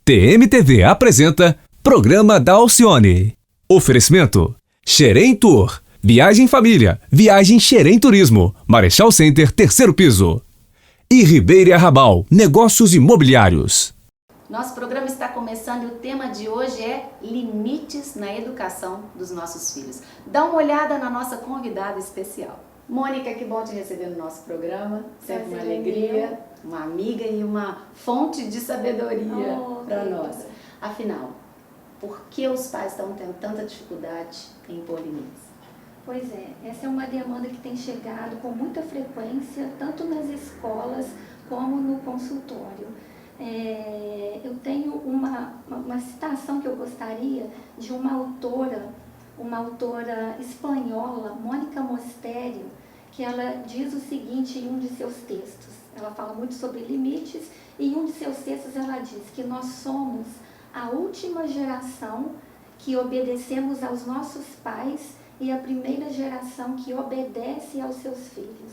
TMTV apresenta Programa da Alcione. Oferecimento: Xerém Tour, Viagem Família, Viagem Xerém Turismo, Marechal Center, terceiro piso. E Ribeira Rabal, Negócios Imobiliários. Nosso programa está começando e o tema de hoje é limites na educação dos nossos filhos. Dá uma olhada na nossa convidada especial. Mônica, que bom te receber no nosso programa. Sempre uma alegria, uma amiga e uma fonte de sabedoria para nós. Afinal, por que os pais estão tendo tanta dificuldade em impor limites? Pois é, essa é uma demanda que tem chegado com muita frequência, tanto nas escolas como no consultório. Eu tenho uma citação que eu gostaria de uma autora espanhola, Mônica Mosterio, que ela diz o seguinte em um de seus textos. Ela fala muito sobre limites e em um de seus textos ela diz que nós somos a última geração que obedecemos aos nossos pais e a primeira geração que obedece aos seus filhos.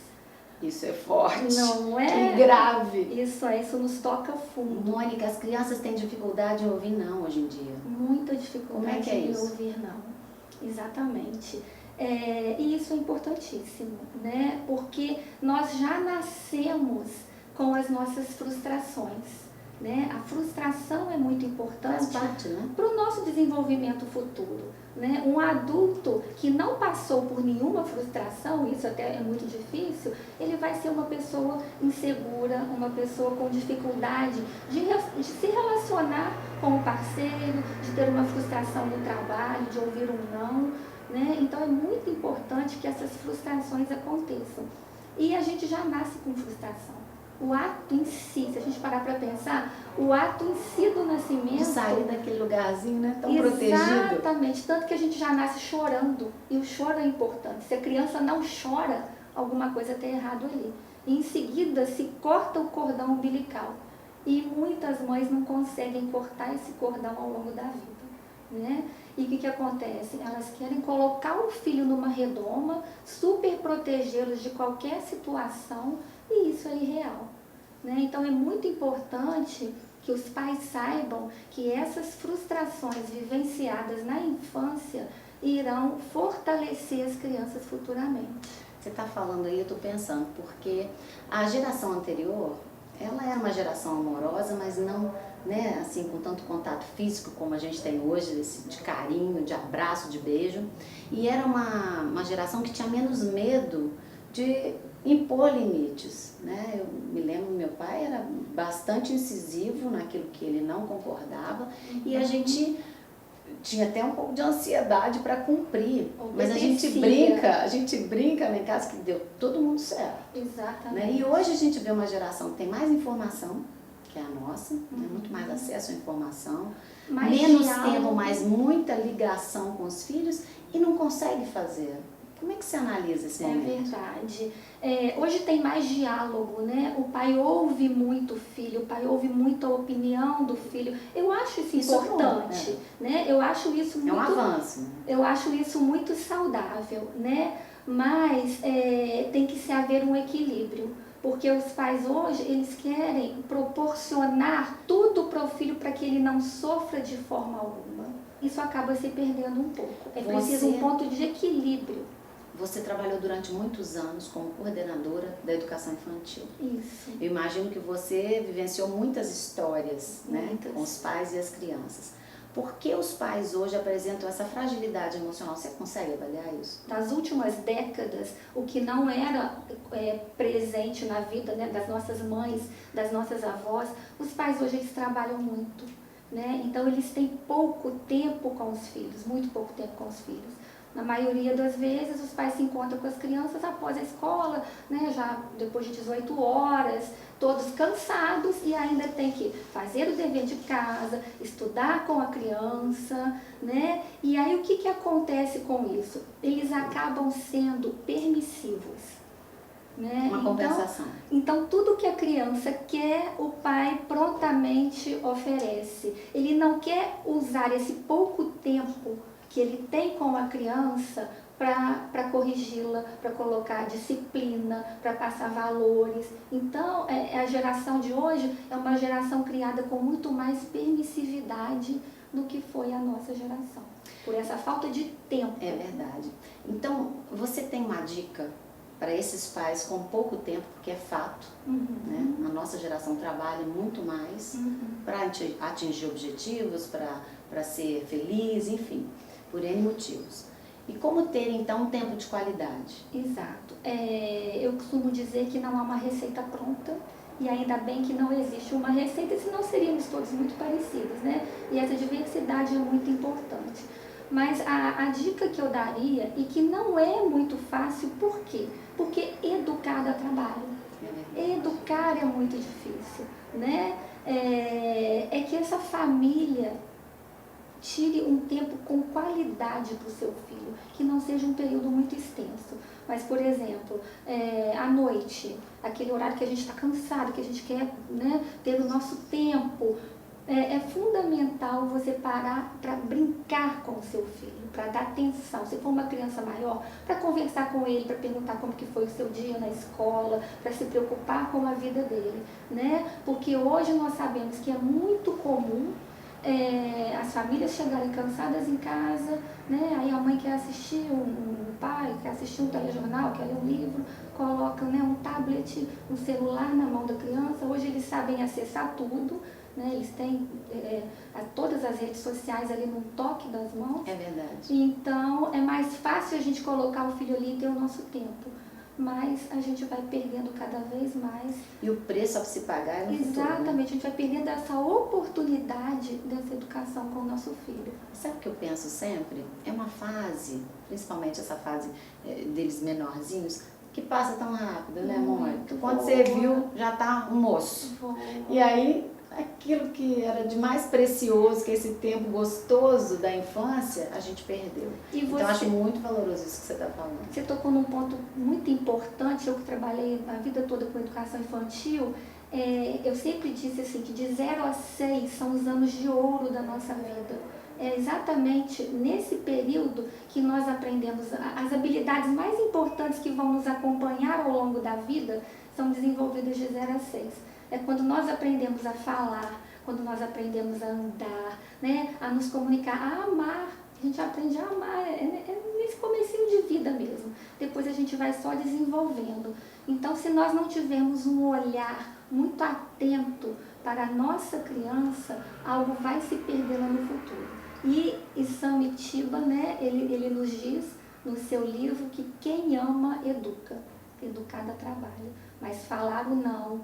Isso é forte, não é? Que grave. Isso nos toca fundo. Mônica, as crianças têm dificuldade em ouvir não hoje em dia. Muita dificuldade. Como é que é isso? Em ouvir não. Exatamente. E isso é importantíssimo, né? Porque nós já nascemos com as nossas frustrações. Né? A frustração é muito importante para o nosso desenvolvimento futuro. Né? Um adulto que não passou por nenhuma frustração, isso até é muito difícil, ele vai ser uma pessoa insegura, uma pessoa com dificuldade de se relacionar com o parceiro, de ter uma frustração no trabalho, de ouvir um não. Né? Então é muito importante que essas frustrações aconteçam. E a gente já nasce com frustração. O ato em si, se a gente parar para pensar, o ato em si do nascimento... De sair daquele lugarzinho, né? Tão protegido. Exatamente, tanto que a gente já nasce chorando, e o choro é importante. Se a criança não chora, alguma coisa está errado ali. E em seguida se corta o cordão umbilical. E muitas mães não conseguem cortar esse cordão ao longo da vida. Né? E o que acontece? Elas querem colocar o filho numa redoma, super protegê-los de qualquer situação, e isso é irreal. Né? Então é muito importante que os pais saibam que essas frustrações vivenciadas na infância irão fortalecer as crianças futuramente. Você está falando aí, eu estou pensando, porque a geração anterior, ela era uma geração amorosa, mas não, né, assim, com tanto contato físico como a gente tem hoje, de carinho, de abraço, de beijo. E era uma geração que tinha menos medo de impor limites, né? Eu me lembro, meu pai era bastante incisivo naquilo que ele não concordava, e a gente tinha até um pouco de ansiedade para cumprir, mas a gente brinca lá em casa que deu todo mundo certo. Exatamente. Né? E hoje a gente vê uma geração que tem mais informação que a nossa, né? Muito mais acesso à informação, menos tempo, mas muita ligação com os filhos e não consegue fazer. Como é que você analisa esse momento? É verdade. Hoje tem mais diálogo, né? O pai ouve muito o filho, o pai ouve muito a opinião do filho. Eu acho isso importante, né? Eu acho isso muito... É um avanço. Eu acho isso muito saudável, né? Mas tem que haver um equilíbrio. Porque os pais hoje, eles querem proporcionar tudo para o filho para que ele não sofra de forma alguma. Isso acaba se perdendo um pouco. É preciso um ponto de equilíbrio. Você trabalhou durante muitos anos como coordenadora da educação infantil. Isso. Eu imagino que você vivenciou muitas histórias, né, com os pais e as crianças. Por que os pais hoje apresentam essa fragilidade emocional? Você consegue avaliar isso? Nas últimas décadas, o que não era presente na vida, né, das nossas mães, das nossas avós, os pais hoje eles trabalham muito. Né? Então eles têm pouco tempo com os filhos, muito pouco tempo com os filhos. Na maioria das vezes, os pais se encontram com as crianças após a escola, né, já depois de 18 horas, todos cansados e ainda tem que fazer o dever de casa, estudar com a criança, né? E aí o que acontece com isso? Eles acabam sendo permissivos. Né? Uma compensação. Então, tudo que a criança quer, o pai prontamente oferece. Ele não quer usar esse pouco tempo que ele tem com a criança para corrigi-la, para colocar disciplina, para passar valores. Então, a geração de hoje é uma geração criada com muito mais permissividade do que foi a nossa geração, por essa falta de tempo. É verdade. Então, você tem uma dica para esses pais com pouco tempo, porque é fato, né? A nossa geração trabalha muito mais para atingir objetivos, para ser feliz, enfim, por N motivos. E como ter, então, um tempo de qualidade? Exato. Eu costumo dizer que não há uma receita pronta, e ainda bem que não existe uma receita, senão seríamos todos muito parecidos, né? E essa diversidade é muito importante. Mas a dica que eu daria, e que não é muito fácil, por quê? Porque educar dá trabalho. Educar é muito difícil, né? É que essa família tire um tempo com qualidade para o seu filho, que não seja um período muito extenso. Mas, por exemplo, à noite, aquele horário que a gente está cansado, que a gente quer, né, ter o nosso tempo, é fundamental você parar para brincar com o seu filho, para dar atenção. Se for uma criança maior, para conversar com ele, para perguntar como que foi o seu dia na escola, para se preocupar com a vida dele, né? Porque hoje nós sabemos que é muito comum as famílias chegarem cansadas em casa, né? Aí a mãe quer assistir, o pai quer assistir um telejornal, quer ler um livro, coloca, né, um tablet, um celular na mão da criança. Hoje eles sabem acessar tudo, né? Eles têm todas as redes sociais ali no toque das mãos. É verdade. Então é mais fácil a gente colocar o filho ali e ter o nosso tempo. Mas a gente vai perdendo cada vez mais. E o preço a se pagar é no futuro, né? Exatamente, a gente vai perdendo essa oportunidade dessa educação com o nosso filho. Sabe o que eu penso sempre? É uma fase, principalmente essa fase deles menorzinhos, que passa tão rápido, né, amor? Quando você viu, já tá um moço. E aí, aquilo que era de mais precioso, que esse tempo gostoso da infância, a gente perdeu. Então, eu acho muito valoroso isso que você está falando. Você tocou num ponto muito importante. Eu que trabalhei a vida toda com educação infantil, eu sempre disse assim, que de 0 a 6 são os anos de ouro da nossa vida. É exatamente nesse período que nós aprendemos as habilidades mais importantes que vão nos acompanhar ao longo da vida, são desenvolvidas de 0 a 6. É quando nós aprendemos a falar, quando nós aprendemos a andar, né, a nos comunicar, a amar. A gente aprende a amar, nesse comecinho de vida mesmo. Depois a gente vai só desenvolvendo. Então, se nós não tivermos um olhar muito atento para a nossa criança, algo vai se perder lá no futuro. E Samitiba, né, ele nos diz no seu livro que quem ama educa. Educar dá trabalho. Mas falar o não,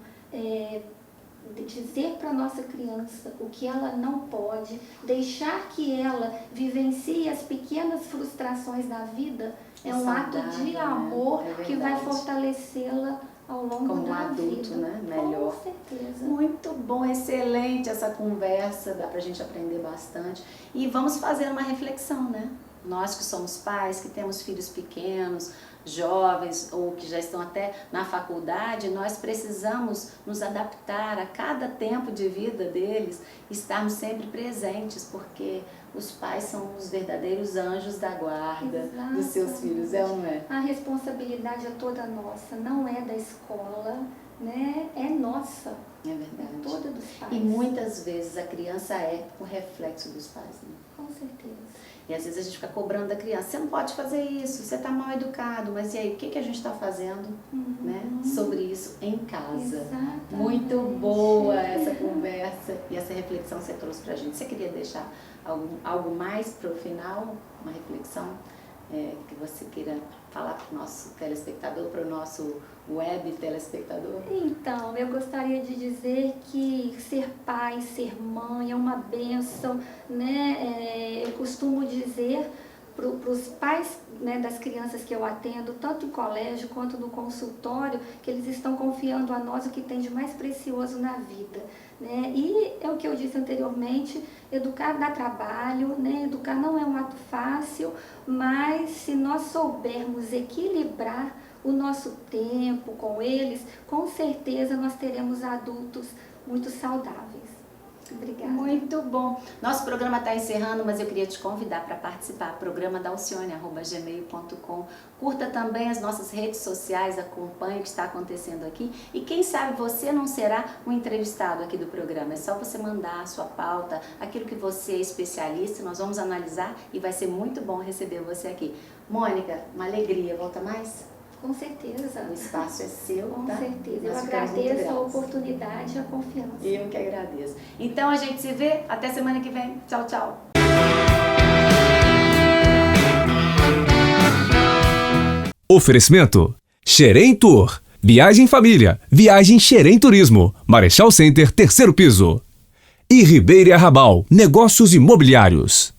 dizer para a nossa criança o que ela não pode, deixar que ela vivencie as pequenas frustrações da vida, é um ato de amor, né? Que vai fortalecê-la ao longo como da adulto, vida. Né? Melhor. Com certeza. Muito bom, excelente essa conversa, dá pra gente aprender bastante. E vamos fazer uma reflexão, né? Nós que somos pais, que temos filhos pequenos, jovens ou que já estão até na faculdade, nós precisamos nos adaptar a cada tempo de vida deles, estarmos sempre presentes, porque os pais são os verdadeiros anjos da guarda dos seus filhos, é ou não é? A responsabilidade é toda nossa, não é da escola, né? É nossa. É verdade. É toda dos pais. E muitas vezes a criança é o reflexo dos pais, né? Com certeza. E às vezes a gente fica cobrando da criança, você não pode fazer isso, você está mal educado, mas e aí, o que a gente está fazendo, né, sobre isso em casa? Exatamente. Muito boa essa conversa e essa reflexão que você trouxe para a gente. Você queria deixar algo mais para o final, uma reflexão que você queira falar para o nosso telespectador, para o nosso web telespectador? Então, eu gostaria de dizer que ser pai, ser mãe é uma bênção, né? Eu costumo dizer para os pais, né, das crianças que eu atendo, tanto em colégio quanto no consultório, que eles estão confiando a nós o que tem de mais precioso na vida, né? E é o que eu disse anteriormente, educar dá trabalho, né? Educar não é um ato fácil, mas se nós soubermos equilibrar o nosso tempo com eles, com certeza nós teremos adultos muito saudáveis. Obrigada. Muito Muito bom. Nosso programa está encerrando, mas eu queria te convidar para participar. Programa dalcione@gmail.com. Curta também as nossas redes sociais, acompanhe o que está acontecendo aqui. E quem sabe você não será um entrevistado aqui do programa. É só você mandar a sua pauta, aquilo que você é especialista, nós vamos analisar e vai ser muito bom receber você aqui. Mônica, uma alegria. Volta mais? Com certeza. O espaço é seu, Com tá? certeza. Eu Nós ficamos muito agradeço a gratos. oportunidade e a confiança. Eu que agradeço. Então a gente se vê. Até semana que vem. Tchau, tchau. Oferecimento Xerém Tour. Viagem família. Viagem Xerém Turismo. Marechal Center, terceiro piso. E Ribeira Rabal. Negócios imobiliários.